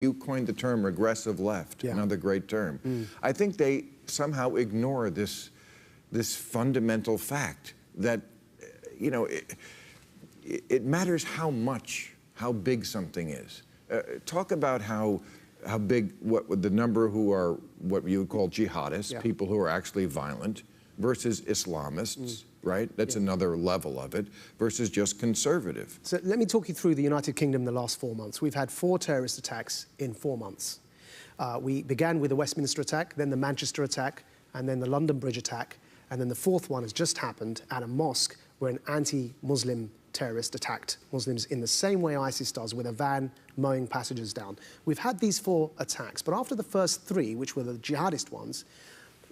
You coined the term regressive left, another great term. I think they somehow ignore this fundamental fact that, you know, it matters how big something is. Talk about how big, what the number who are what you would call jihadists, people who are actually violent, versus Islamists, right? That's another level of it, versus just conservative. So let me talk you through the United Kingdom the last 4 months. We've had 4 terrorist attacks in 4 months. We began with the Westminster attack, then the Manchester attack, and then the London Bridge attack, and then the 4th one has just happened at a mosque where an anti-Muslim terrorist attacked Muslims in the same way ISIS does, with a van mowing passengers down. We've had these 4 attacks, but after the first 3, which were the jihadist ones,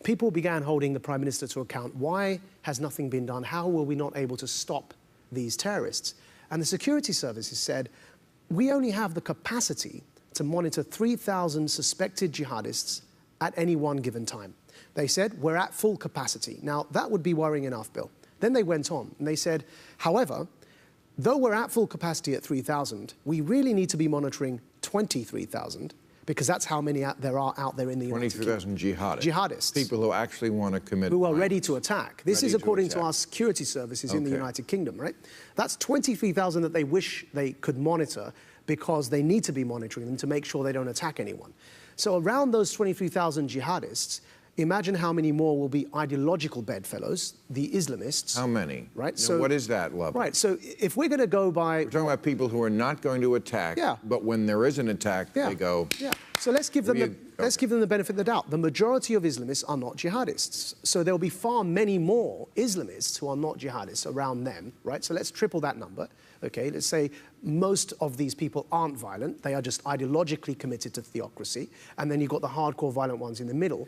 people began holding the Prime Minister to account. Why has nothing been done? How were we not able to stop these terrorists? And the security services said, we only have the capacity to monitor 3,000 suspected jihadists at any one given time. They said, we're at full capacity. Now, that would be worrying enough, Bill. Then they went on and they said, however, though we're at full capacity at 3,000, we really need to be monitoring 23,000, because that's how many there are out there in the United Kingdom. 23,000 jihadists. Jihadists. People who actually want to commit who are violence. ready to attack. This is according to our security services in the United Kingdom, right? That's 23,000 that they wish they could monitor, because they need to be monitoring them to make sure they don't attack anyone. So around those 23,000 jihadists, imagine how many more will be ideological bedfellows, the Islamists. How many? Right. So what is that level? Right. So if we're going to go by... We're talking about people who are not going to attack, but when there is an attack, they go... So let's give them the benefit of the doubt. The majority of Islamists are not jihadists. So there'll be far many more Islamists who are not jihadists around them, right? So let's triple that number. Okay, let's say most of these people aren't violent. They are just ideologically committed to theocracy. And then you've got the hardcore violent ones in the middle.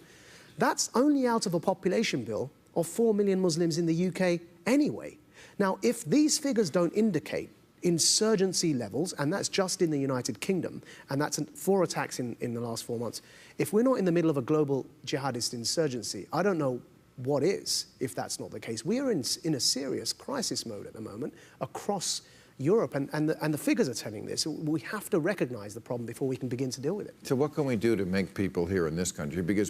That's only out of a population, Bill, of 4 million Muslims in the UK anyway. Now, if these figures don't indicate insurgency levels, and that's just in the United Kingdom, and that's 4 attacks in the last 4 months, if we're not in the middle of a global jihadist insurgency, I don't know what is, if that's not the case. We are in a serious crisis mode at the moment across Europe, and the figures are telling this. We have to recognize the problem before we can begin to deal with it. So what can we do to make people here in this country? Because